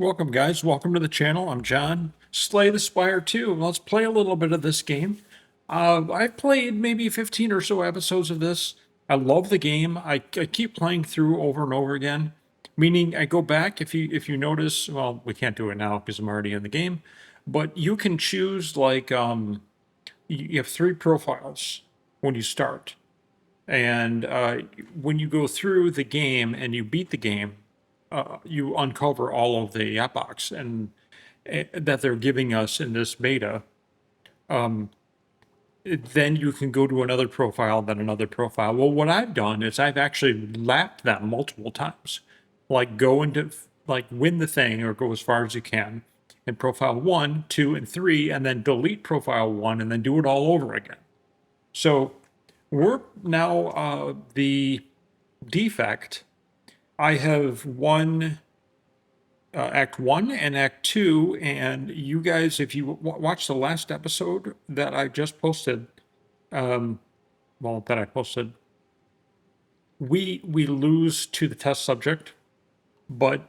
Welcome, guys. Welcome to the channel. I'm John. Slay the Spire 2. Let's play a little bit of this game. I've played maybe 15 or so episodes of this. I love the game. I keep playing through over and over again. Meaning, I go back. If you notice, well, we can't do it now because I'm already in the game. But you can choose like you have 3 profiles when you start, and when you go through the game and you beat the game, you uncover all of the epochs and that they're giving us in this beta. Then you can go to another profile, then another profile. Well, what I've done is I've actually lapped them multiple times, like go into like win the thing or go as far as you can in profile 1, 2, and 3, and then delete profile 1 and then do it all over again. So we're now the Defect. I have won Act 1 and Act 2, and you guys, if you watch the last episode that I just posted, we lose to the test subject, but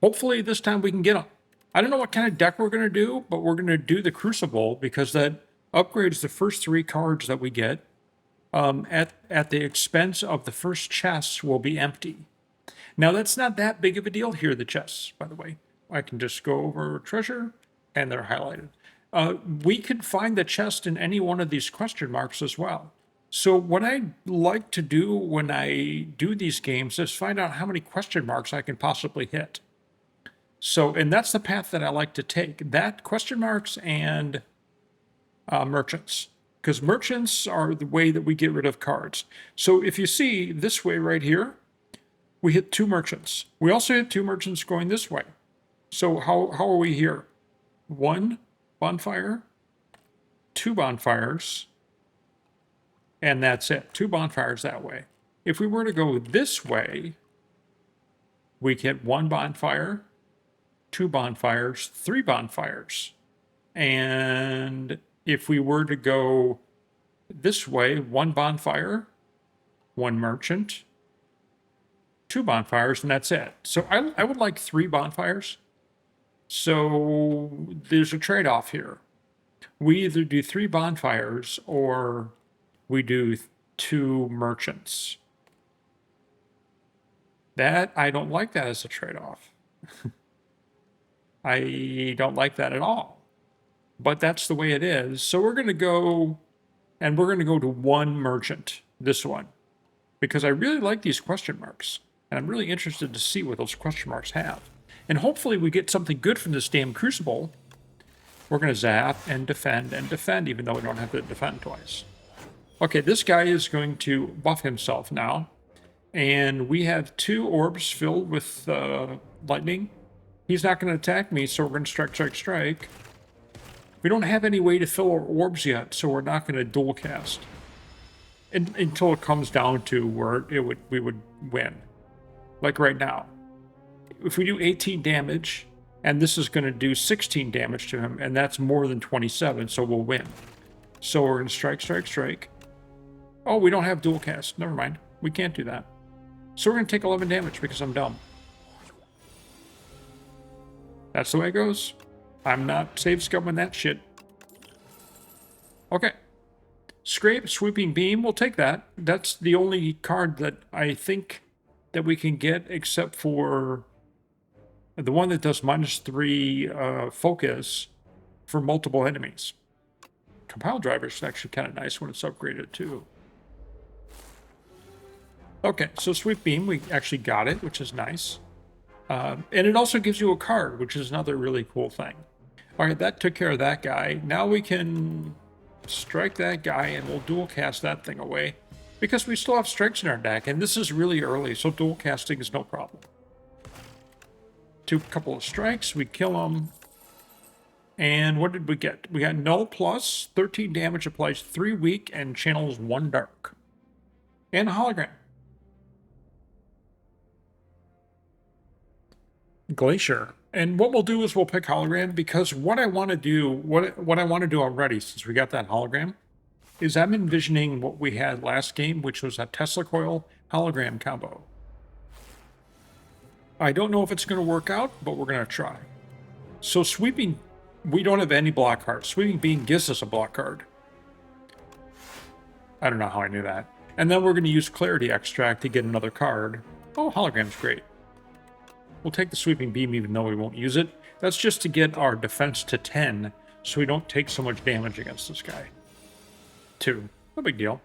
hopefully this time we can get them. I don't know what kind of deck we're going to do, but we're going to do the Crucible because that upgrades the first 3 cards that we get. At the expense of the first chest will be empty. Now, that's not that big of a deal here, the chests, by the way. I can just go over treasure, and they're highlighted. We could find the chest in any one of these question marks as well. So what I like to do when I do these games is find out how many question marks I can possibly hit. So, and that's the path that I like to take. That, question marks, and merchants. Because merchants are the way that we get rid of cards. So if you see this way right here, we hit 2 merchants. We also hit 2 merchants going this way. So how are we here? 1 bonfire, 2 bonfires, and that's it. 2 bonfires that way. If we were to go this way, we get 1 bonfire, 2 bonfires, 3 bonfires. And if we were to go this way, 1 bonfire, 1 merchant, 2 bonfires, and that's it. So I would like 3 bonfires. So there's a trade-off here. We either do 3 bonfires or we do 2 merchants. That, I don't like that as a trade-off. I don't like that at all. But that's the way it is. So we're going to go, and we're going to go to 1 merchant, this one, because I really like these question marks. And I'm really interested to see what those question marks have. And hopefully we get something good from this damn Crucible. We're going to zap and defend, even though we don't have to defend twice. Okay, this guy is going to buff himself now. And we have 2 orbs filled with lightning. He's not going to attack me, so we're going to strike, strike, strike. We don't have any way to fill our orbs yet, so we're not going to dual cast. Until it comes down to where we would win. Like right now. If we do 18 damage, and this is going to do 16 damage to him, and that's more than 27, so we'll win. So we're going to strike, strike, strike. Oh, we don't have dual cast. Never mind. We can't do that. So we're going to take 11 damage because I'm dumb. That's the way it goes. I'm not save scumming that shit. Okay. Scrape, Sweeping Beam, we'll take that. That's the only card that I think that we can get, except for the one that does -3 focus for multiple enemies. Compile Driver is actually kind of nice when it's upgraded too. Okay, so Sweep Beam, we actually got it, which is nice. And it also gives you a card, which is another really cool thing. All right, that took care of that guy. Now we can strike that guy, and we'll dual cast that thing away. Because we still have strikes in our deck, and this is really early, so dual casting is no problem. 2 couple of strikes, we kill him. And what did we get? We got Null Plus, 13 damage, applies 3 weak, and channels 1 dark. And a hologram. Glacier. And what we'll do is we'll pick hologram, because what I want to do, what I want to do already, since we got that hologram, is I'm envisioning what we had last game, which was a Tesla coil hologram combo. I don't know if it's going to work out, but we're going to try. So sweeping, we don't have any block cards. Sweeping beam gives us a block card. I don't know how I knew that. And then we're going to use clarity extract to get another card. Oh, hologram's great. We'll take the sweeping beam even though we won't use it. That's just to get our defense to 10 so we don't take so much damage against this guy. 2. No big deal.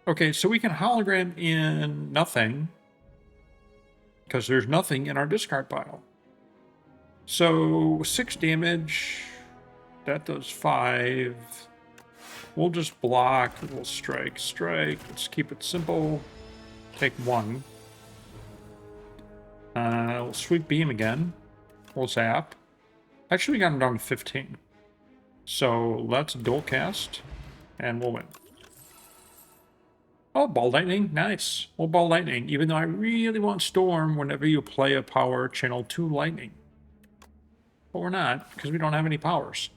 Okay, so we can hologram in nothing because there's nothing in our discard pile. So 6 damage. That does 5. We'll just block. We'll strike. Let's keep it simple. Take 1. We'll sweep beam again. We'll zap. Actually, we got him down to 15. So let's dual cast, and we'll win. Oh, ball lightning. Nice. We'll ball lightning, even though I really want storm whenever you play a power channel 2 lightning. But we're not, because we don't have any powers.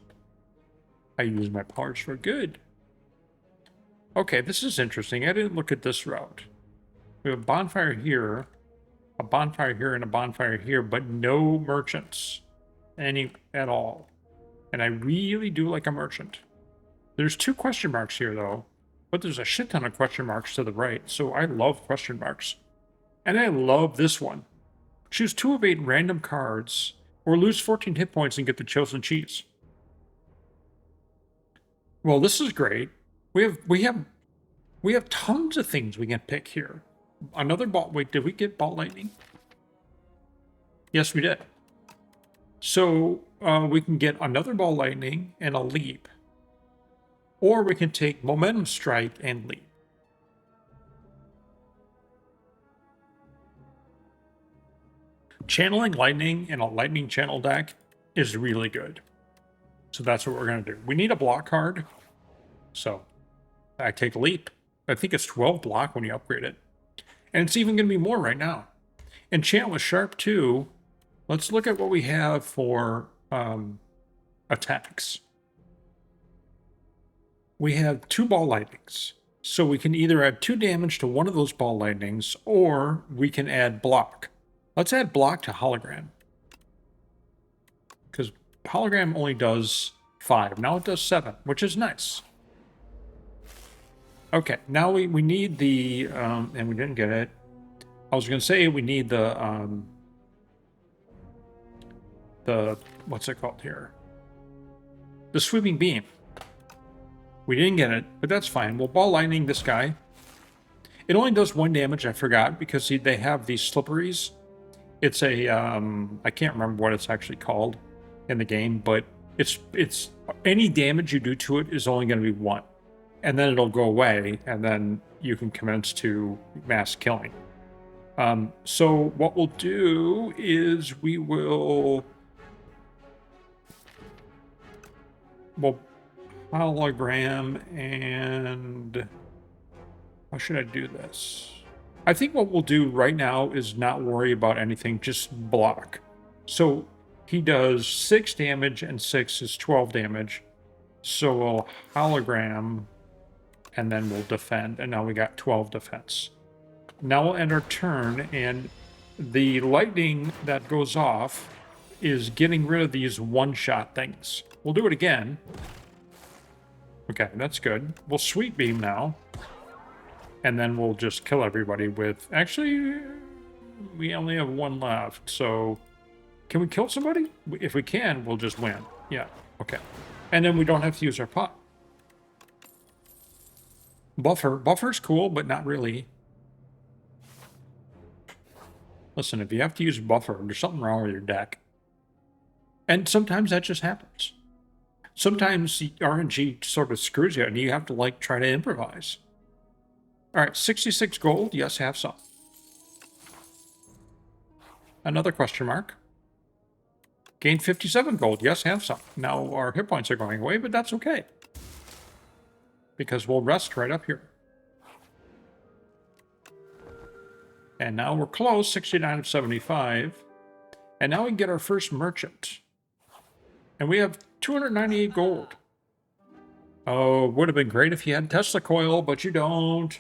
I use my powers for good. Okay, this is interesting. I didn't look at this route. We have a bonfire here, and a bonfire here, but no merchants at all. And I really do like a merchant. There's 2 question marks here, though, but there's a shit ton of question marks to the right, so I love question marks. And I love this one. Choose 2 of 8 random cards, or lose 14 hit points and get the chosen cheese. Well, this is great. We have tons of things we can pick here. Another ball. Wait, did we get ball lightning? Yes, we did. So we can get another ball lightning and a leap. Or we can take momentum strike and leap. Channeling lightning in a lightning channel deck is really good. So that's what we're going to do. We need a block card. So I take leap. I think it's 12 block when you upgrade it. And it's even going to be more right now. And channel with sharp 2. Let's look at what we have for attacks. We have 2 ball lightnings. So we can either add 2 damage to one of those ball lightnings, or we can add block. Let's add block to hologram. Because hologram only does 5. Now it does 7, which is nice. Okay, now we need the, and we didn't get it. I was going to say we need the, what's it called here? The sweeping beam. We didn't get it, but that's fine. We'll ball lightning this guy. It only does 1 damage, I forgot, because they have these slipperies. It's a, I can't remember what it's actually called in the game, but it's any damage you do to it is only going to be 1. And then it'll go away, and then you can commence to mass killing. So what we'll do is we'll hologram, and how should I do this? I think what we'll do right now is not worry about anything, just block. So he does 6 damage, and 6 is 12 damage. So we'll hologram, and then we'll defend, and now we got 12 defense. Now we'll end our turn, and the lightning that goes off is getting rid of these one-shot things. We'll do it again. Okay, that's good. We'll sweep beam now, and then we'll just kill everybody with... Actually, we only have 1 left, so... Can we kill somebody? If we can, we'll just win. Yeah, okay. And then we don't have to use our pot. Buffer's cool, but not really. Listen, if you have to use buffer, there's something wrong with your deck. And sometimes that just happens. Sometimes the RNG sort of screws you, and you have to, like, try to improvise. All right, 66 gold. Yes, have some. Another question mark. Gain 57 gold. Yes, have some. Now our hit points are going away, but that's okay. Because we'll rest right up here. And now we're close, 69 of 75. And now we can get our first merchant. And we have 298 gold. Oh, would have been great if you had Tesla coil, but you don't.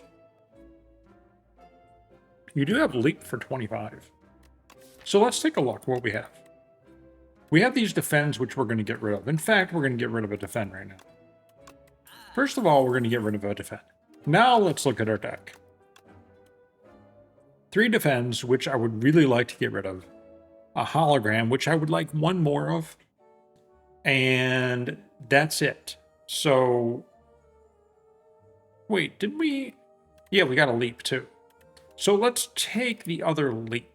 You do have leap for 25. So let's take a look what we have. We have these defends, which we're going to get rid of. In fact, we're going to get rid of a defend right now. First of all, we're going to get rid of a defend. Now let's look at our deck. 3 defends, which I would really like to get rid of. A hologram, which I would like one more of. And that's it. So, wait, did we? Yeah, we got a leap too. So let's take the other leap.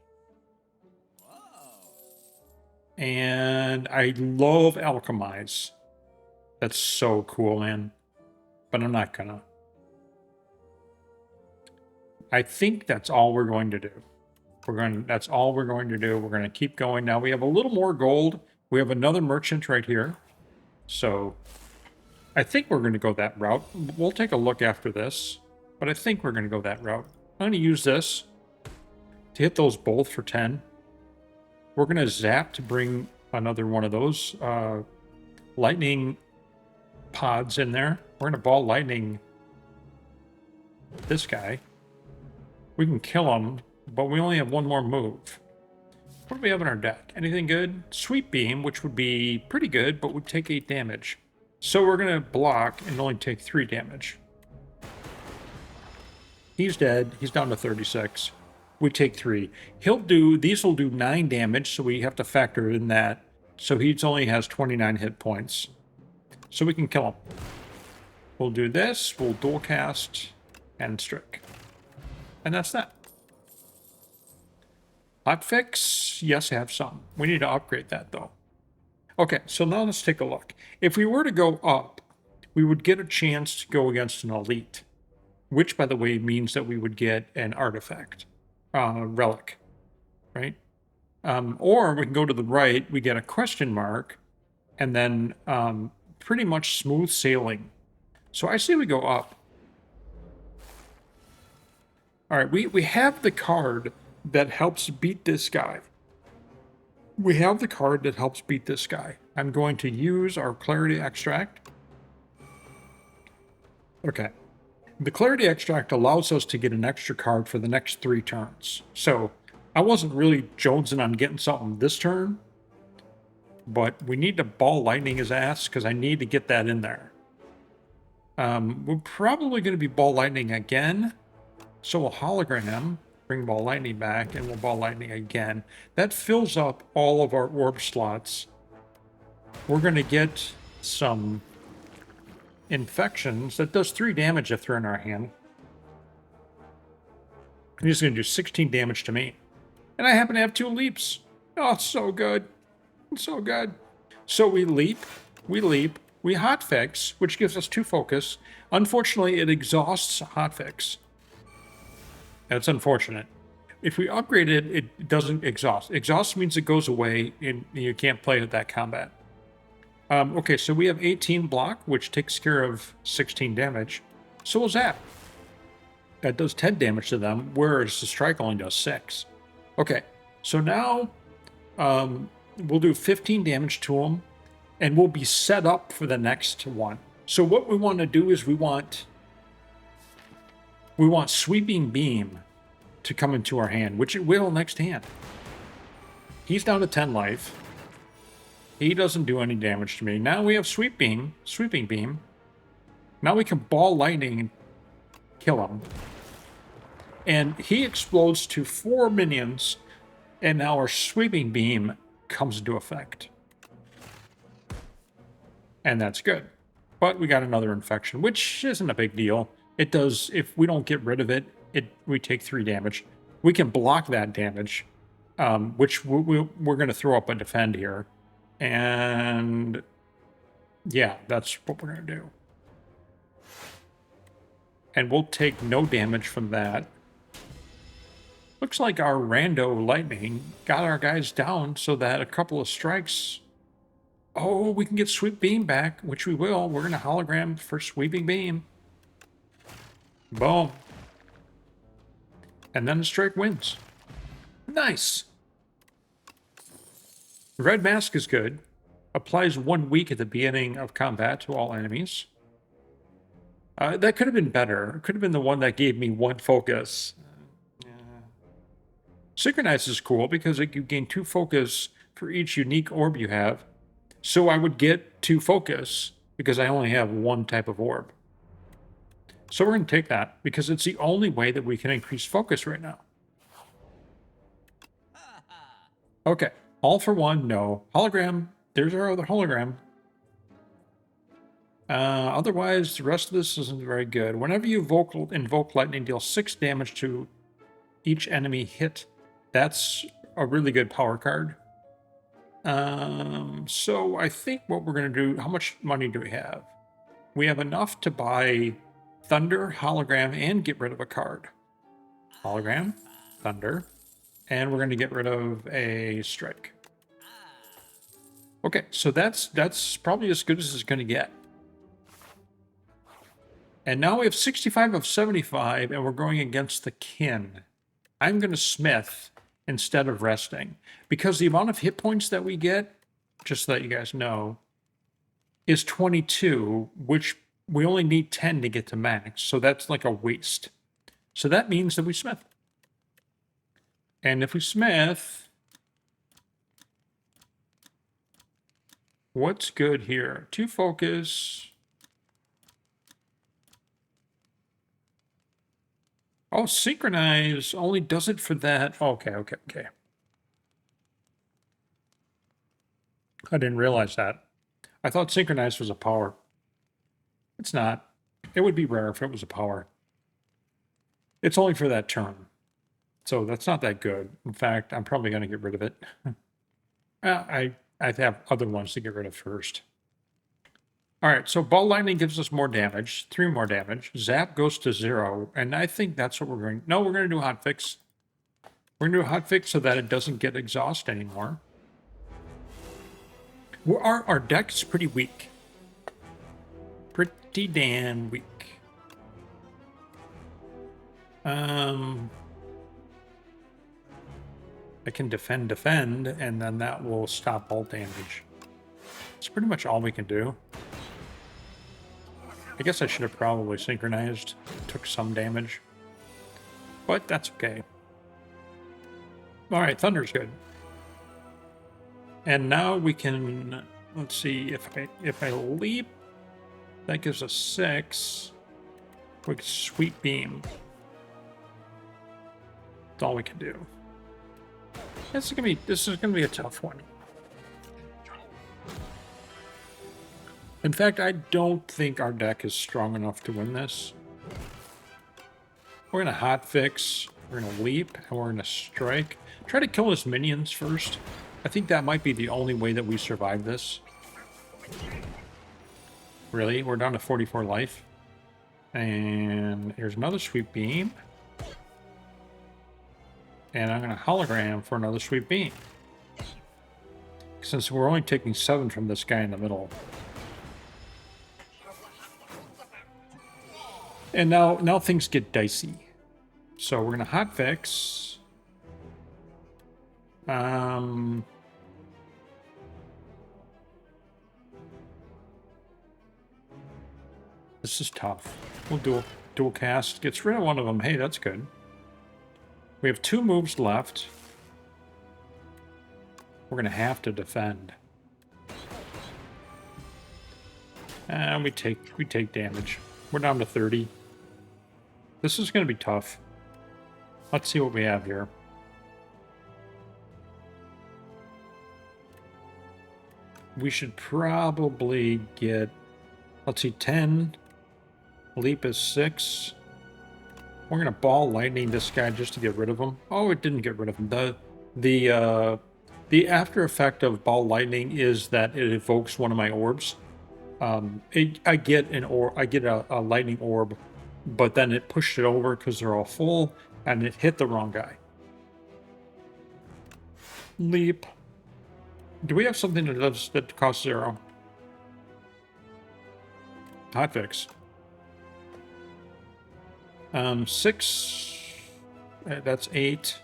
And I love Alchemize. That's so cool, man. But I'm not gonna. I think that's all we're going to do. That's all we're going to do. We're going to keep going. Now we have a little more gold. We have another merchant right here. So I think we're going to go that route. We'll take a look after this, but I think we're going to go that route. I'm going to use this to hit those both for 10. We're going to zap to bring another one of those lightning pods in there. We're going to ball lightning this guy. We can kill him, but we only have one more move. What do we have in our deck? Anything good? Sweep Beam, which would be pretty good, but would take 8 damage. So we're going to block and only take 3 damage. He's dead. He's down to 36. We take 3. These will do 9 damage, so we have to factor in that. So he only has 29 hit points. So we can kill him. We'll do this. We'll dual cast and strike. And that's that. Hotfix, yes, I have some. We need to upgrade that, though. Okay, so now let's take a look. If we were to go up, we would get a chance to go against an elite, which, by the way, means that we would get an artifact, relic, right? Or we can go to the right, we get a question mark, and then pretty much smooth sailing. So I say we go up. All right, we have the card that helps beat this guy. We have the card that helps beat this guy. I'm going to use our Clarity Extract. Okay. The Clarity Extract allows us to get an extra card for the next 3 turns. So I wasn't really jonesing on getting something this turn, but we need to ball lightning his ass because I need to get that in there. We're probably going to be ball lightning again. So we'll hologram him, bring ball lightning back, and we'll ball lightning again. That fills up all of our orb slots. We're going to get some infections. That does 3 damage if they're in our hand. And he's going to do 16 damage to me. And I happen to have 2 leaps. Oh, it's so good. It's so good. So we leap, we hotfix, which gives us 2 focus. Unfortunately, it exhausts hotfix. That's unfortunate. If we upgrade it, it doesn't exhaust. Exhaust means it goes away and you can't play at that combat. Okay, so we have 18 block, which takes care of 16 damage. So we'll zap. That does 10 damage to them, whereas the strike only does 6. Okay, so now we'll do 15 damage to them, and we'll be set up for the next one. So what we want to do is we want Sweeping Beam to come into our hand, which it will next hand. He's down to 10 life. He doesn't do any damage to me. Now we have Sweeping Beam. Now we can ball lightning and kill him. And he explodes to 4 minions, and now our Sweeping Beam comes into effect. And that's good. But we got another infection, which isn't a big deal. It does, if we don't get rid of it, we take 3 damage. We can block that damage, which we're going to throw up a defend here. And yeah, that's what we're going to do. And we'll take no damage from that. Looks like our rando lightning got our guys down so that a couple of strikes... Oh, we can get Sweep Beam back, which we will. We're going to hologram for Sweeping Beam. Boom. And then the strike wins. Nice. Red Mask is good. Applies 1 week at the beginning of combat to all enemies. That could have been better. It could have been the one that gave me 1 focus. Synchronize is cool because you gain 2 focus for each unique orb you have. So I would get 2 focus because I only have 1 type of orb. So we're going to take that because it's the only way that we can increase focus right now. Okay, all for one, no. Hologram, there's our other hologram. Otherwise, the rest of this isn't very good. Whenever you invoke lightning, deal 6 damage to each enemy hit. That's a really good power card. So I think what we're going to do, how much money do we have? We have enough to buy Thunder, Hologram, and get rid of a card. Hologram, Thunder, and we're going to get rid of a Strike. Okay, so that's probably as good as it's going to get. And now we have 65 of 75, and we're going against the kin. I'm going to smith instead of resting, because the amount of hit points that we get, just so that you guys know, is 22, which we only need 10 to get to max, so that's like a waste. So that means that we smith. And if we smith, what's good here? 2 focus. Oh, synchronize only does it for that. Okay. I didn't realize that. I thought synchronize was a power. It's not. It would be rare if it was a power. It's only for that turn. So that's not that good. In fact, I'm probably going to get rid of it. I have other ones to get rid of first. All right, so Ball Lightning gives us more damage, 3 more damage. Zap goes to 0, and I think that's what we're going to... No, we're going to do Hotfix. We're going to do Hotfix so that it doesn't get exhaust anymore. Our deck is pretty weak. Pretty damn weak. I can defend, and then that will stop all damage. It's pretty much all we can do. I guess I should have probably synchronized. Took some damage. But that's okay. Alright, Thunder's good. And now we can... Let's see, if I leap, that gives us 6. We can Sweet Beam. That's all we can do. This is gonna be a tough one. In fact, I don't think our deck is strong enough to win this. We're gonna Hotfix, we're gonna leap, and we're gonna strike. Try to kill his minions first. I think that might be the only way that we survive this. Really? We're down to 44 life. And here's another Sweet Beam. And I'm going to hologram for another Sweet Beam. Since we're only taking 7 from this guy in the middle. And now things get dicey. So we're going to Hotfix. This is tough. We'll dual cast. Gets rid of one of them. Hey, that's good. We have 2 moves left. We're going to have to defend. And we take damage. We're down to 30. This is going to be tough. Let's see what we have here. We should probably get, let's see, 10. Leap is 6. We're going to Ball Lightning this guy just to get rid of him. Oh, it didn't get rid of him. The after effect of Ball Lightning is that it evokes one of my orbs. I get a lightning orb, but then it pushed it over because they're all full, and it hit the wrong guy. Leap. Do we have something that costs 0? Hotfix. 6. That's 8.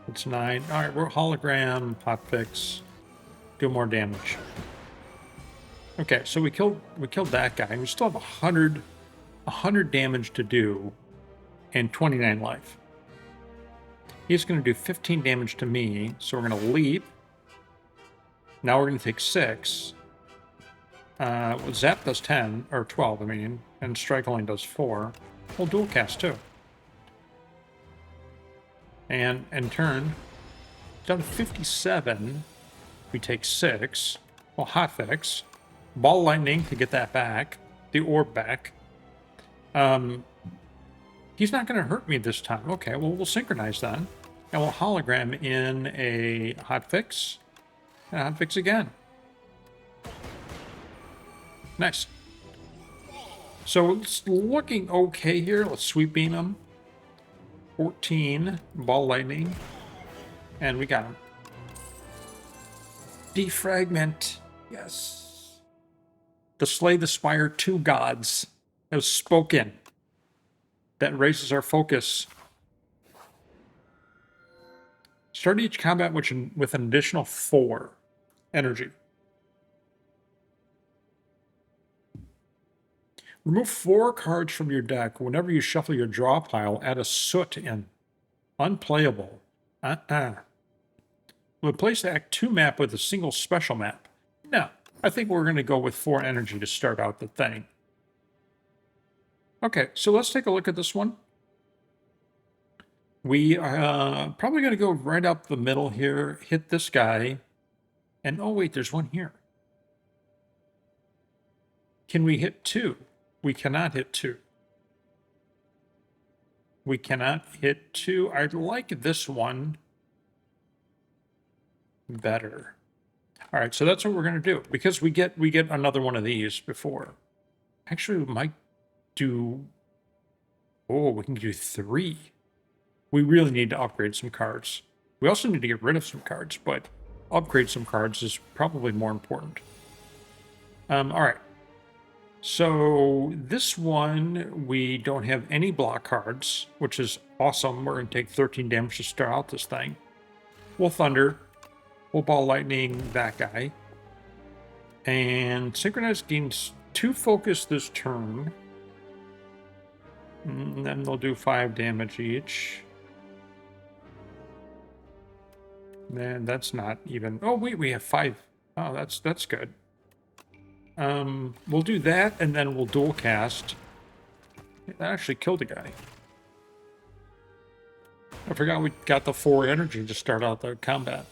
That's 9. All right, we're hologram, Hotfix. Do more damage. Okay, so we killed that guy. We still have 100 damage to do, and 29 life. He's going to do 15 damage to me, so we're going to leap. Now we're going to take 6. Well, Zap does 10, or 12, I mean, and Strike only does 4. We'll dual cast too. And in turn, down to 57, we take 6. Well, hotfix. Ball lightning to get that back. The orb back. He's not going to hurt me this time. Okay, well, we'll synchronize then. And we'll hologram in a hotfix. And a hotfix again. Nice. So it's looking okay here. Let's sweep beam him. 14. Ball lightning. And we got him. Defragment. Yes. To slay the Spire 2 gods. That was spoken. That raises our focus. Start each combat with an additional 4 energy. Remove 4 cards from your deck. Whenever you shuffle your draw pile, add a soot in. Unplayable. Replace the Act 2 map with a single special map. No, I think we're going to go with 4 energy to start out the thing. Okay, so let's take a look at this one. We are probably going to go right up the middle here, hit this guy, and oh wait, there's one here. Can we hit 2? We cannot hit 2. We cannot hit 2. I like this one better. All right, so that's what we're going to do, because we get another one of these before. Actually, we might do... Oh, we can do 3. We really need to upgrade some cards. We also need to get rid of some cards, but upgrade some cards is probably more important. All right. So this one, we don't have any block cards, which is awesome. We're going to take 13 damage to start out this thing. We'll Thunder. We'll Ball Lightning that guy. And Synchronize gains 2 focus this turn. And then they'll do 5 damage each. Man, that's not even... Oh, wait, we have 5. Oh, that's good. We'll do that, and then we'll dual cast. That actually killed a guy. I forgot we got the 4 energy to start out the combat.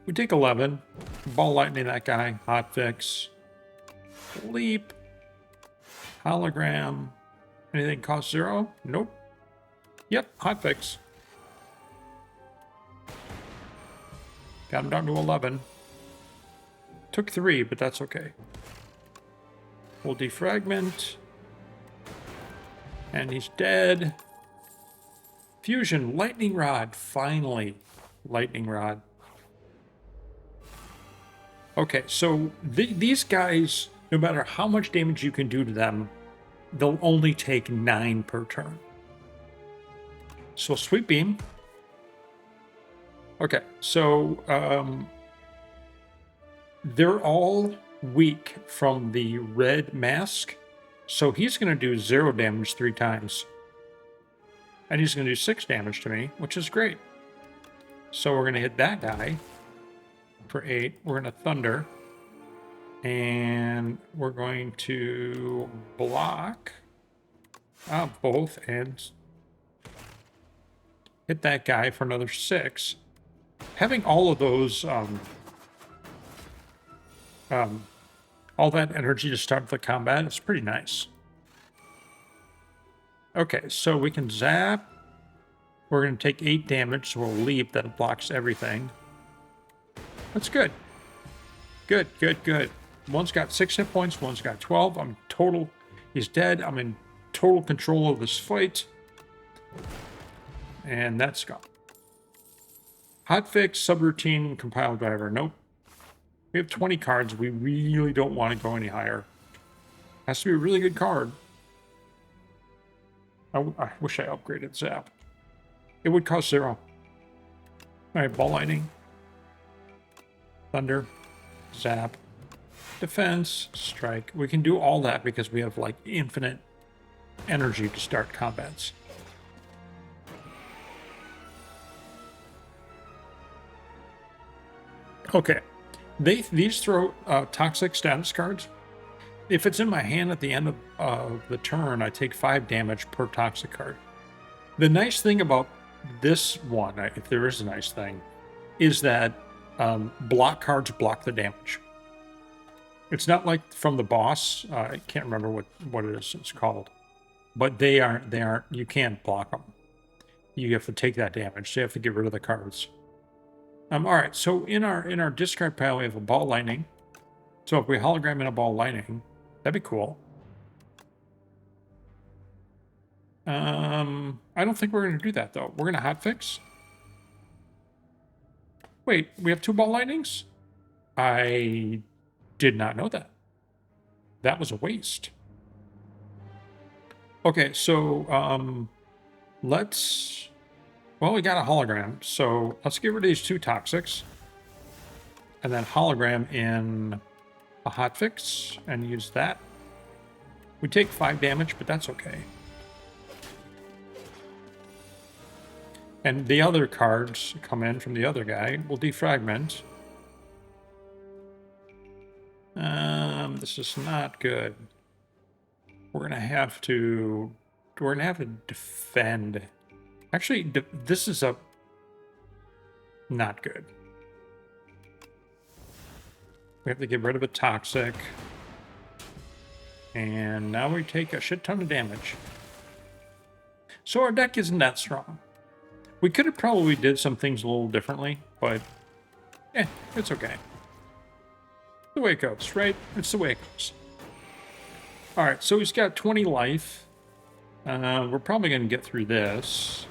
We take 11. Ball Lightning that guy. Hotfix. Leap. Hologram. Anything cost 0? Nope. Yep, hotfix. Got him down to 11. Took 3, but that's okay. We'll defragment. And he's dead. Fusion, Lightning Rod. Finally. Lightning Rod. Okay, so these guys, no matter how much damage you can do to them, they'll only take 9 per turn. So Sweep Beam. Okay, so they're all weak from the red mask. So he's going to do 0 damage 3 times. And he's going to do 6 damage to me, which is great. So we're going to hit that guy for 8. We're going to Thunder. And we're going to block both and hit that guy for another 6. Having all of those, all that energy to start the combat is pretty nice. Okay, so we can zap. We're going to take 8 damage, so we'll leap. That blocks everything. That's good. Good, good, good. One's got 6 hit points, one's got 12. I'm total... He's dead. I'm in total control of this fight. And that's gone. Hotfix, Subroutine, Compile Driver. Nope. We have 20 cards. We really don't want to go any higher. Has to be a really good card. I wish I upgraded Zap. It would cost 0. Alright, Ball Lightning. Thunder. Zap. Defense. Strike. We can do all that because we have, like, infinite energy to start combats. Okay. These throw toxic status cards. If it's in my hand at the end of the turn, I take 5 damage per toxic card. The nice thing about this one, if there is a nice thing, is that block cards block the damage. It's not like from the boss. I can't remember what it is it's called. But they aren't, you can't block them. You have to take that damage. So you have to get rid of the cards. All right, so in our discard pile, we have a ball lightning. So if we hologram in a ball lightning, that'd be cool. I don't think we're going to do that, though. We're going to hotfix. Wait, we have 2 ball lightnings? I did not know that. That was a waste. Okay, so let's... Well, we got a hologram, so let's get rid of these 2 toxics. And then hologram in a hotfix and use that. We take 5 damage, but that's okay. And the other cards come in from the other guy. We'll defragment. This is not good. We're gonna have to defend. Actually, this is not good. We have to get rid of a toxic. And now we take a shit ton of damage. So our deck isn't that strong. We could have probably did some things a little differently, but it's okay. The way it goes, right? It's the way it goes. All right, so he's got 20 life. We're probably going to get through this.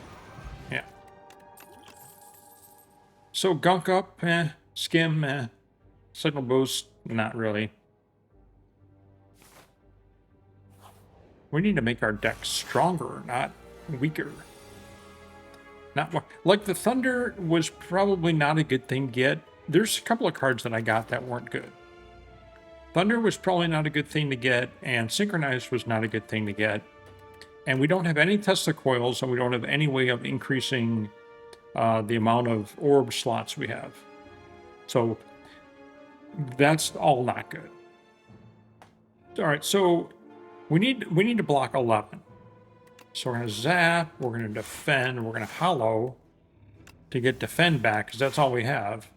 Yeah. So gunk up, skim, signal boost, not really. We need to make our deck stronger, not weaker. Not more. Like the Thunder was probably not a good thing to get. There's a couple of cards that I got that weren't good. Thunder was probably not a good thing to get, and Synchronized was not a good thing to get. And we don't have any Tesla coils, and we don't have any way of increasing the amount of orb slots we have. So that's all not good. All right, so we need to block 11. So we're going to zap, we're going to defend, we're going to hollow to get defend back, because that's all we have.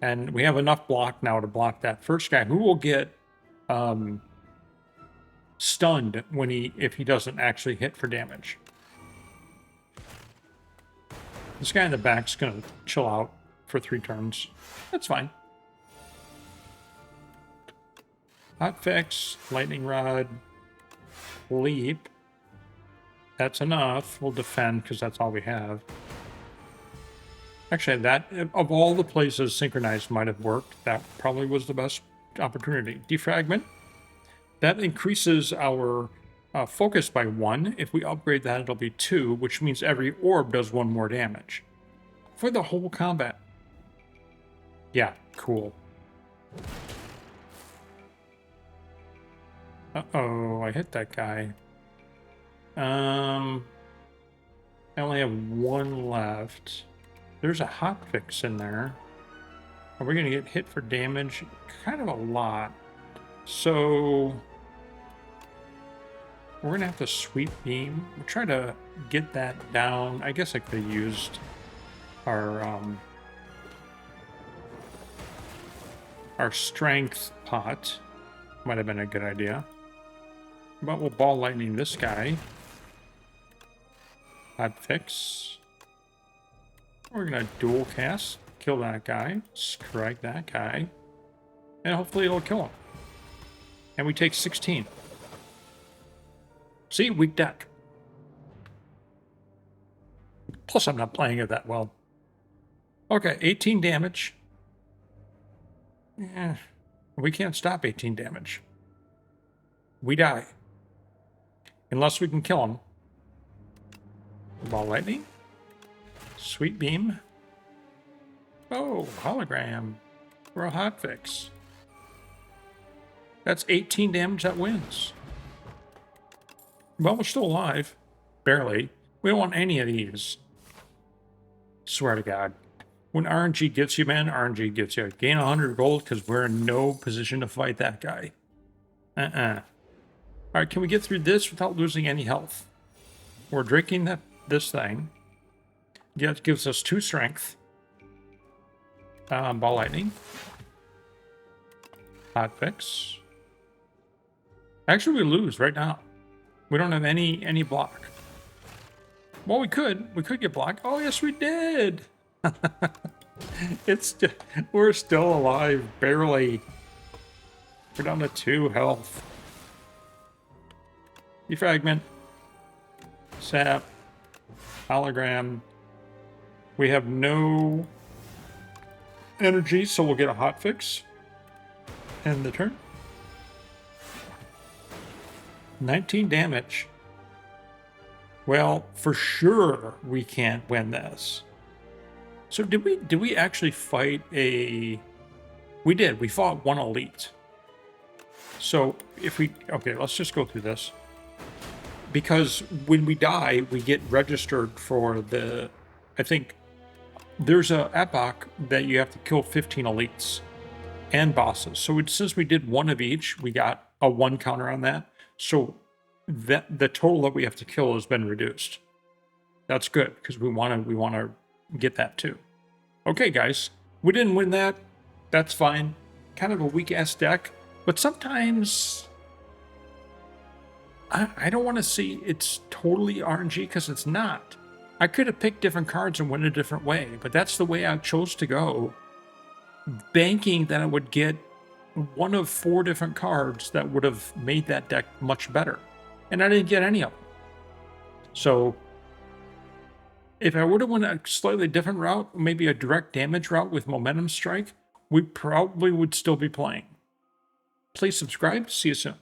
And we have enough block now to block that first guy, who will get stunned if he doesn't actually hit for damage. This guy in the back's going to chill out for 3 turns. That's fine. Hotfix, lightning rod, leap. That's enough. We'll defend because that's all we have. Actually, that of all the places Synchronized might have worked, that probably was the best opportunity. Defragment. That increases our focus by 1. If we upgrade that, it'll be 2, which means every orb does 1 more damage. For the whole combat. Yeah, cool. Uh-oh, I hit that guy. I only have 1 left. There's a hotfix in there. Are we going to get hit for damage? Kind of a lot. So we're going to have to sweep beam. We'll try to get that down. I guess I could have used our strength pot. Might have been a good idea. But we'll ball lightning this guy. Hotfix. We're going to dual cast, kill that guy, strike that guy, and hopefully it'll kill him. And we take 16. See, weak deck. Plus, I'm not playing it that well. Okay, 18 damage. We can't stop 18 damage. We die. Unless we can kill him. Ball lightning. Sweet beam. Oh, hologram. We're a hotfix. That's 18 damage that wins. Well, we're still alive. Barely. We don't want any of these. Swear to God. When RNG gets you, man, RNG gets you. Gain 100 gold because we're in no position to fight that guy. All right, can we get through this without losing any health? We're drinking this thing. Yeah, it gives us 2 strength. Ball lightning. Hot fix. Actually, we lose right now. We don't have any block. Well, we could get blocked. Oh, yes, we did. It's just, we're still alive, barely. We're down to 2 health. Defragment. Sap. Hologram. We have no energy, so we'll get a hot fix. End the turn. 19 damage. Well, for sure we can't win this. So did we actually fight a... We did. We fought 1 elite. So if we... Okay, let's just go through this. Because when we die, we get registered for the... I think there's a epoch that you have to kill 15 elites and bosses. So since we did 1 of each, we got a 1 counter on that. So that the total that we have to kill has been reduced. That's good because we want to get that too. Okay, guys, we didn't win that. That's fine. Kind of a weak ass deck, but sometimes I don't want to see it's totally RNG because it's not. I could have picked different cards and went a different way, but that's the way I chose to go. Banking that I would get 1 of 4 different cards that would have made that deck much better. And I didn't get any of them. So if I would have went a slightly different route, maybe a direct damage route with Momentum Strike, we probably would still be playing. Please subscribe. See you soon.